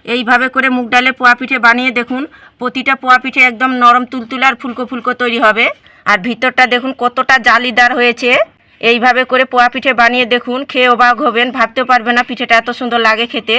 এইভাবে করে মুগ ডালের পোয়া পিঠে বানিয়ে দেখুন। প্রতিটা পোয়া পিঠে একদম নরম তুলতুলে আর ফুলকো ফুলকো তৈরি হবে। আর ভিতরটা দেখুন কতটা জালিদার হয়েছে। এইভাবে করে পোয়া পিঠে বানিয়ে দেখুন, খেয়ে অবাক হবেন, ভাবতেও পারবে না পিঠেটা এত সুন্দর লাগে খেতে।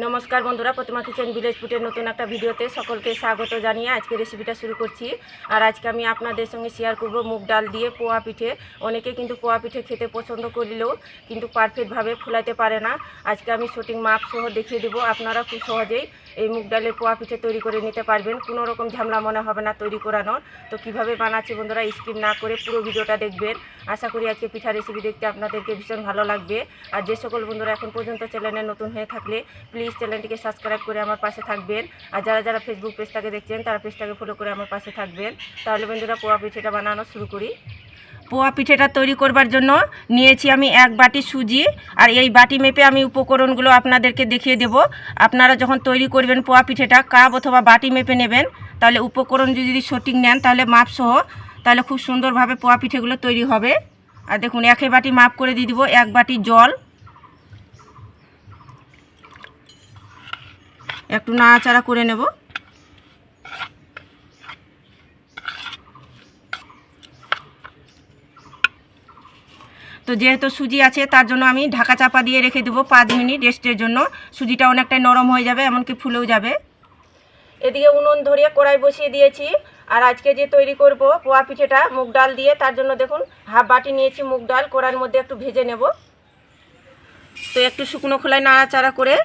নমস্কার বন্ধুরা, প্রতিমা কিচেন ভিলেজ ফুডের নতুন একটা ভিডিওতে সকলকে স্বাগত জানিয়ে আজকে রেসিপিটা শুরু করছি। আর আজকে আমি আপনাদের সঙ্গে শেয়ার করব মুগ ডাল দিয়ে পোয়া পিঠে। অনেকে কিন্তু পোয়া পিঠে খেতে পছন্দ করলেও কিন্তু পারফেক্টভাবে ফুলাতে পারে না। আজকে আমি সঠিক মাপ সহ দেখিয়ে দেবো, আপনারা খুব সহজেই এই মুগ ডালের পোয়া পিঠে তৈরি করে নিতে পারবেন। কোনো রকম ঝামেলা মনে হবে না তৈরি করানোর। তো কীভাবে বানাচ্ছি বন্ধুরা, স্কিপ না করে পুরো ভিডিওটা দেখবেন। আশা করি আজকে পিঠা রেসিপি দেখতে আপনাদেরকে ভীষণ ভালো লাগবে। আর যে সকল বন্ধুরা এখন পর্যন্ত চ্যানেলে নতুন হয়ে থাকলে প্লিজ চ্যানেলটিকে সাবস্ক্রাইব করে আমার পাশে থাকবেন। আর যারা যারা ফেসবুক পেজটাকে দেখছেন তারা পেজটাকে ফলো করে আমার পাশে থাকবেন। তাহলে বন্ধুরা পোয়া পিঠেটা বানানো শুরু করি। পোয়া পিঠেটা তৈরি করবার জন্য নিয়েছি আমি 1 বাটি সুজি। আর এই বাটি মেপে আমি উপকরণগুলো আপনাদেরকে দেখিয়ে দেব। আপনারা যখন তৈরি করবেন পোয়া পিঠেটা কাপ অথবা বাটি মেপে নেবেন। তাহলে উপকরণ যদি সঠিক নেন তাহলে মাপসহ, তাহলে খুব সুন্দরভাবে পোয়া পিঠেগুলো তৈরি হবে। আর দেখুন 1 বাটি মাপ করে দিয়ে দিব 1 বাটি জল। একটু নাড়াচাড়া করে নেব। তো যেহেতু সুজি আছে তার জন্য আমি ঢাকা চাপা দিয়ে রেখে দেবো 5 মিনিট রেস্টের জন্য। সুজিটা অনেকটাই নরম হয়ে যাবে, এমনকি ফুলেও যাবে। এদিকে উনুন ধরিয়ে কড়াই বসিয়ে দিয়েছি। আর আজকে যে তৈরি করব পোয়া পিঠেটা মুগ ডাল দিয়ে, তার জন্য দেখুন হাফ বাটি নিয়েছি মুগ ডাল। কড়াইয়ের মধ্যে একটু ভেজে নেব। তো একটু শুকনো খোলায় নাড়াচাড়া করে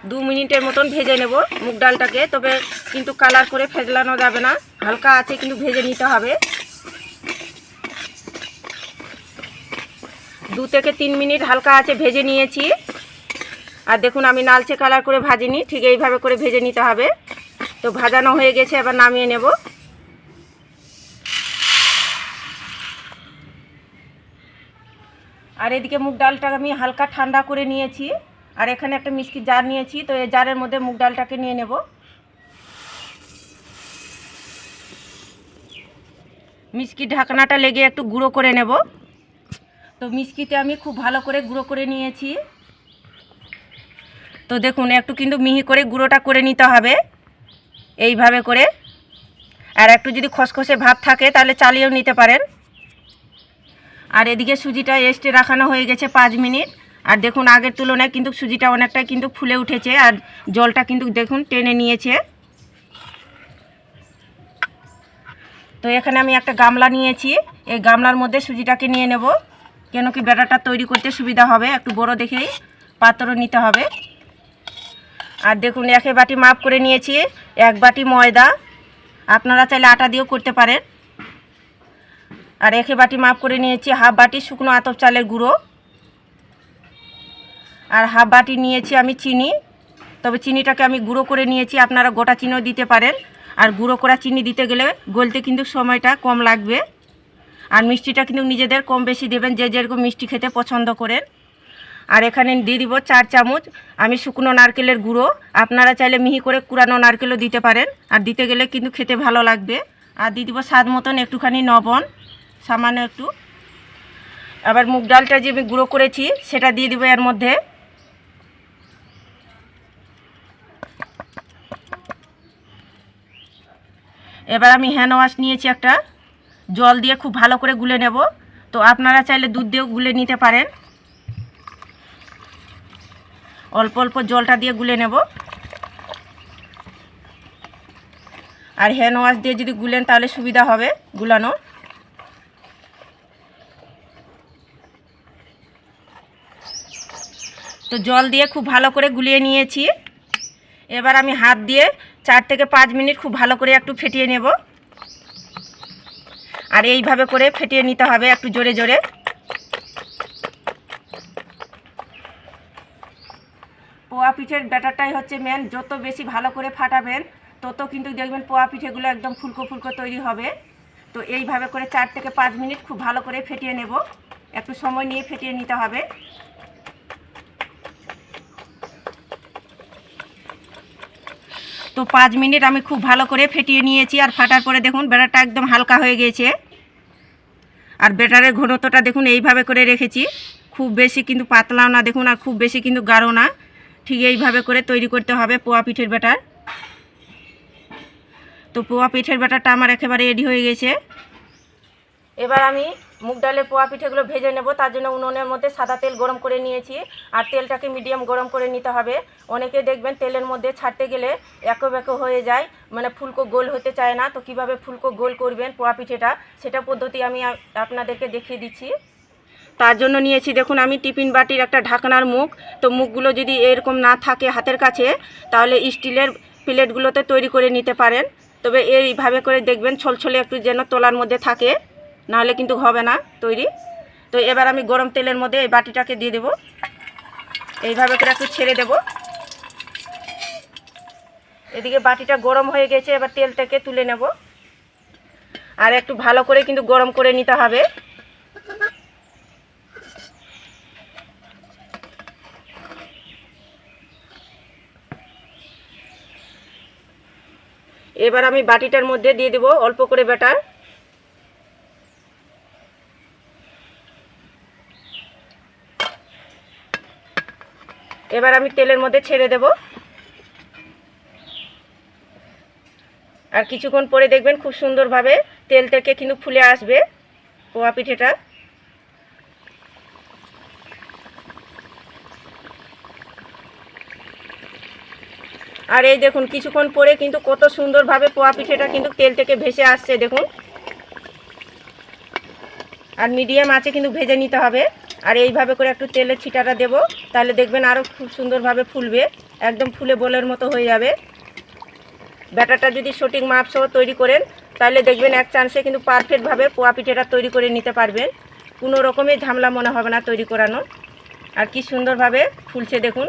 2 মিনিটের মতন ভেজে নেব মুগ ডালটাকে। তবে কিন্তু কালার করে ফেজলানো যাবে না, হালকা আছে কিন্তু ভেজে নিতে হবে। 2 থেকে 3 মিনিট হালকা আছে ভেজে নিয়েছি। আর দেখুন আমি লালচে কালার করে ভাজিনি, ঠিক এইভাবে করে ভেজে নিতে হবে। তো ভাজানো হয়ে গেছে, এবার নামিয়ে নেব। আর এদিকে মুগ ডালটা আমি হালকা ঠান্ডা করে নিয়েছি। আর এখানে একটা মিষ্টি জার নিয়েছি, তো এই জারের মধ্যে মুগ ডালটাকে নিয়ে নেব। মিষ্টির ঢাকনাটা লেগে একটু গুঁড়ো করে নেব। তো মিষ্টিতে আমি খুব ভালো করে গুঁড়ো করে নিয়েছি। তো দেখুন একটু কিন্তু মিহি করে গুঁড়োটা করে নিতে হবে এইভাবে করে। আর একটু যদি খসখসে ভাব থাকে তাহলে চালিয়েও নিতে পারেন। আর এদিকে সুজিটা রেস্টে রাখানো হয়ে গেছে 5 মিনিট। আর দেখুন আগের তুলনায় কিন্তু সুজিটা অনেকটাই কিন্তু ফুলে উঠেছে। আর জলটা কিন্তু দেখুন টেনে নিয়েছে। তো এখানে আমি একটা গামলা নিয়েছি, এই গামলার মধ্যে সুজিটাকে নিয়ে নেব। কেন কি ব্যাটারটা তৈরি করতে সুবিধা হবে, একটু বড় দেখেই পাত্র নিতে হবে। আর দেখুন 1 বাটি মাপ করে নিয়েছি 1 বাটি ময়দা। আপনারা চাইলে আটা দিয়েও করতে পারেন। আর 1 বাটি মাপ করে নিয়েছি হাফ বাটি শুকনো আতপ চালের গুঁড়ো। আর হাফ বাটি নিয়েছি আমি চিনি। তবে চিনিটাকে আমি গুঁড়ো করে নিয়েছি, আপনারা গোটা চিনিও দিতে পারেন। আর গুঁড়ো করা চিনি দিতে গেলে গলতে কিন্তু সময়টা কম লাগবে। আর মিষ্টিটা কিন্তু নিজেদের কম বেশি দেবেন, যে যেরকম মিষ্টি খেতে পছন্দ করেন। আর এখানে দিয়ে দিব 4 চামচ আমি শুকনো নারকেলের গুঁড়ো। আপনারা চাইলে মিহি করে কুড়ানো নারকেলও দিতে পারেন, আর দিতে গেলে কিন্তু খেতে ভালো লাগবে। আর দিয়ে দিব স্বাদ মতন একটুখানি লবণ, সামান্য একটু। আবার মুগ ডালটা যে আমি গুঁড়ো করেছি সেটা দিয়ে দিব এর মধ্যে। এবার আমি হ্যান্ড ওয়াশ নিয়েছি একটা, জল দিয়ে খুব ভালো করে গুলে নেব। তো আপনারা চাইলে দুধ দিয়েও গুলে নিতে পারেন। অল্প অল্প জলটা দিয়ে গুলে নেব। আর হ্যান্ড ওয়াশ দিয়ে যদি গুলেন তাহলে সুবিধা হবে গুলানো। তো জল দিয়ে খুব ভালো করে গুলিয়ে নিয়েছি। এবার আমি হাত দিয়ে 4 থেকে 5 মিনিট খুব ভালো করে একটু ফেটিয়ে নেব। আর এইভাবে করে ফেটিয়ে নিতে হবে একটু জোরে জোরে। পোয়া পিঠের ব্যাটারটাই হচ্ছে মেন, যত বেশি ভালো করে ফাটাবেন তত কিন্তু দেখবেন পোয়া পিঠেগুলো একদম ফুলকো ফুলকো তৈরি হবে। তো এইভাবে করে 4 থেকে 5 মিনিট খুব ভালো করে ফেটিয়ে নেব। একটু সময় নিয়ে ফেটিয়ে নিতে হবে। তো 5 মিনিট আমি খুব ভালো করে ফেটিয়ে নিয়েছি। আর ফাটার পরে দেখুন ব্যাটারটা একদম হালকা হয়ে গিয়েছে। আর ব্যাটারের ঘনত্বটা দেখুন এইভাবে করে রেখেছি, খুব বেশি কিন্তু পাতলাও না দেখুন, আর খুব বেশি কিন্তু গাঢ় না, ঠিক এইভাবে করে তৈরি করতে হবে পোয়া পিঠের ব্যাটার। তো পোয়া পিঠের ব্যাটারটা আমার একেবারে রেডি হয়ে গেছে। এবার আমি মুগ ডালের পোয়া পিঠেগুলো ভেজে নেব। তার জন্য উনুনের মধ্যে সাদা তেল গরম করে নিয়েছি, আর তেলটাকে মিডিয়াম গরম করে নিতে হবে। অনেকে দেখবেন তেলের মধ্যে ছাড়তে গেলে এঁকো বেঁকো হয়ে যায়, মানে ফুলকো গোল হতে চায় না। তো কিভাবে ফুলকো গোল করবেন পোয়া পিঠেটা, সেটা পদ্ধতি আমি আপনাদেরকে দেখিয়ে দিচ্ছি। তার জন্য নিয়েছি দেখুন আমি টিফিন বাটির একটা ঢাকনার মুখ। তো মুখগুলো যদি এরকম না থাকে হাতের কাছে, তাহলে স্টিলের প্লেটগুলোতে তৈরি করে নিতে পারেন। তবে এইভাবে করে দেখবেন ছলছলে একটু যেন তোলার মধ্যে থাকে, নাহলে কিন্তু হবে না তৈরি। তো এবার আমি গরম তেলের মধ্যে এই বাটিটাকে দিয়ে দেব। এইভাবে করে একটু ছেড়ে দেব। এদিকে বাটিটা গরম হয়ে গেছে, এবার তেলটাকে তুলে নেব। আর একটু ভালো করে কিন্তু গরম করে নিতে হবে। এবার আমি বাটিটার মধ্যে দিয়ে দেব অল্প করে ব্যাটার। এবার আমি তেলের মধ্যে ছেড়ে দেব। আর কিছুক্ষণ পরে দেখবেন খুব সুন্দরভাবে তেল থেকে কিন্তু ফুলে আসবে পোয়া পিঠেটা। আর এই দেখুন কিছুক্ষণ পরে কিন্তু কত সুন্দরভাবে পোয়া পিঠেটা কিন্তু তেল থেকে ভেসে আসছে দেখুন। আর মিডিয়াম আঁচে কিন্তু ভেজে নিতে হবে। আর এইভাবে করে একটু তেলের ছিটাটা দেব, তাহলে দেখবেন আরও খুব সুন্দরভাবে ফুলবে, একদম ফুলে বোলের মতো হয়ে যাবে। ব্যাটারটা যদি সঠিক মাপ সহ তৈরি করেন, তাহলে দেখবেন এক চান্সে কিন্তু পারফেক্টভাবে পোয়া পিঠেটা তৈরি করে নিতে পারবেন। কোনো রকমের ঝামেলা মনে হবে না তৈরি করানো। আর কি সুন্দরভাবে ফুলছে দেখুন,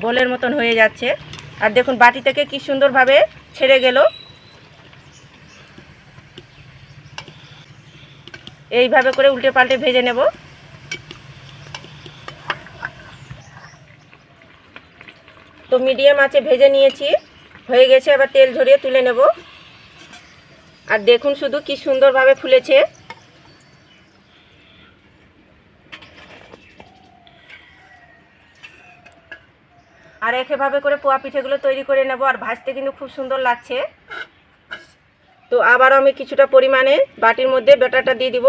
বোলের মতন হয়ে যাচ্ছে। আর দেখুন বাটি থেকে কি সুন্দরভাবে ছেড়ে গেল। এইভাবে করে উল্টে পাল্টে ভেজে নেব। তো মিডিয়াম আঁচে ভেজে নিয়েছি, হয়ে গেছে। এবার তেল ঝরিয়ে তুলে নেব। আর দেখুন শুধু কি সুন্দরভাবে ফুলেছে। আর এভাবে করে পোয়া পিঠেগুলো তৈরি করে নেব। আর ভাজতে কিন্তু খুব সুন্দর লাগছে। তো আবারও আমি কিছুটা পরিমাণে বাটির মধ্যে ব্যাটারটা দিয়ে দিব।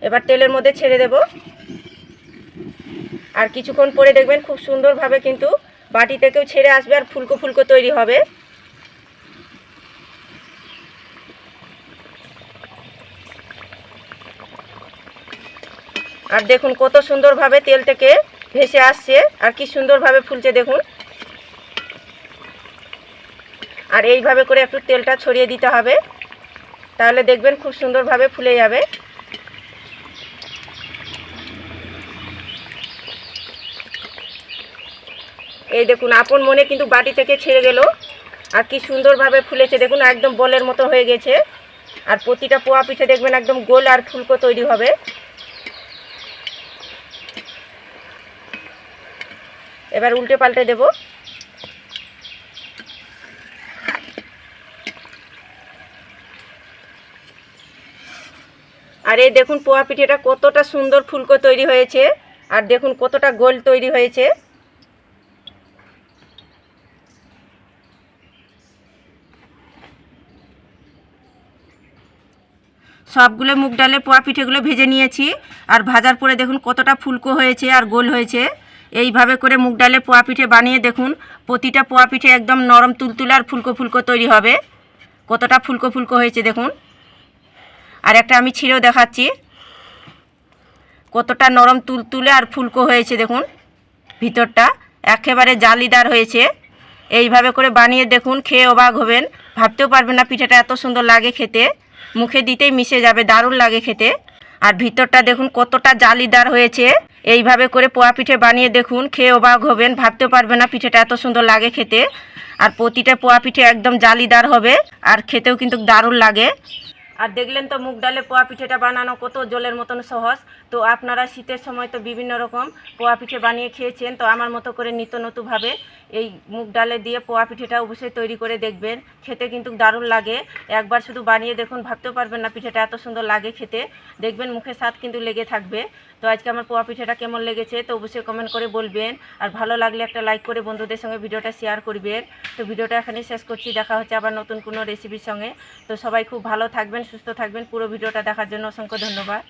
এবার তেলের মধ্যে ছেড়ে দেব। আর কিছুক্ষণ পরে দেখবেন খুব সুন্দরভাবে কিন্তু বাটি থেকেও ছেড়ে আসবে, আর ফুলকো ফুলকো তৈরি হবে। আর দেখুন কত সুন্দরভাবে তেল থেকে ভেসে আসছে, আর কি সুন্দরভাবে ফুলছে দেখুন। আর এইভাবে করে একটু তেলটা ছড়িয়ে দিতে হবে, তাহলে দেখবেন খুব সুন্দরভাবে ফুলে যাবে। এই দেখুন আপন মনে কিন্তু বাটি থেকে ছেড়ে গেল, আর কি সুন্দরভাবে ফুলেছে দেখুন, একদম বলের মতো হয়ে গেছে। আর প্রতিটা পোয়া পিঠে দেখবেন একদম গোল আর ফুলকো তৈরি হবে। এবার উল্টে পাল্টে দেব। আর এই দেখুন পোয়া পিঠেটা কতটা সুন্দর ফুলকো তৈরি হয়েছে, আর দেখুন কতটা গোল তৈরি হয়েছে। সবগুলো মুগ ডালের পোয়া পিঠেগুলো ভেজে নিয়েছি। আর ভাজার পরে দেখুন কতটা ফুলকো হয়েছে আর গোল হয়েছে। এইভাবে করে মুগ ডালের পোয়া পিঠে বানিয়ে দেখুন, প্রতিটা পোয়া পিঠে একদম নরম তুলতুলে আর ফুলকো ফুলকো তৈরি হবে। কতটা ফুলকো ফুলকো হয়েছে দেখুন। আর একটা আমি ছিঁড়েও দেখাচ্ছি, কতটা নরম তুলতুলে আর ফুলকো হয়েছে দেখুন। ভিতরটা একেবারে জালিদার হয়েছে। এইভাবে করে বানিয়ে দেখুন, খেয়ে অবাক হবেন। ভাবতেও পারবেন না পিঠাটা এত সুন্দর লাগে খেতে, মুখে দিতেই মিশে যাবে, দারুণ লাগে খেতে। আর ভিতরটা দেখুন কতটা জালিদার হয়েছে। এইভাবে করে পোয়া পিঠে বানিয়ে দেখুন, খেয়ে অবাক হবেন। ভাবতেও পারবেন না পিঠাটা এত সুন্দর লাগে খেতে। আর প্রতিটা পোয়া পিঠে একদম জালিদার হবে, আর খেতেও কিন্তু দারুণ লাগে। আর দেখলেন তো মুগ ডালে পোয়া পিঠেটা বানানো কত জলের মতন সহজ। তো আপনারা শীতের সময় তো বিভিন্ন রকম পোয়া পিঠে বানিয়ে খেয়েছেন, তো আমার মতো করে নিত্য নতুনভাবে এই মুগ ডালে দিয়ে পোয়া পিঠেটা অবশ্যই তৈরি করে দেখবেন। খেতে কিন্তু দারুণ লাগে। একবার শুধু বানিয়ে দেখুন, ভাবতেও পারবেন না পিঠেটা এত সুন্দর লাগে খেতে। দেখবেন মুখে স্বাদ কিন্তু লেগে থাকবে। তো আজকে আমার পোয়া পিঠেটা কেমন লেগেছে তো অবশ্যই কমেন্ট করে বলবেন। আর ভালো লাগলে একটা লাইক করে বন্ধুদের সঙ্গে ভিডিওটা শেয়ার করবেন। তো ভিডিওটা এখানেই শেষ করছি, দেখা হচ্ছে আবার নতুন কোনো রেসিপির সঙ্গে। তো সবাই খুব ভালো থাকবেন, সুস্থ থাকবেন। পুরো ভিডিওটা দেখার জন্য অসংখ্য ধন্যবাদ।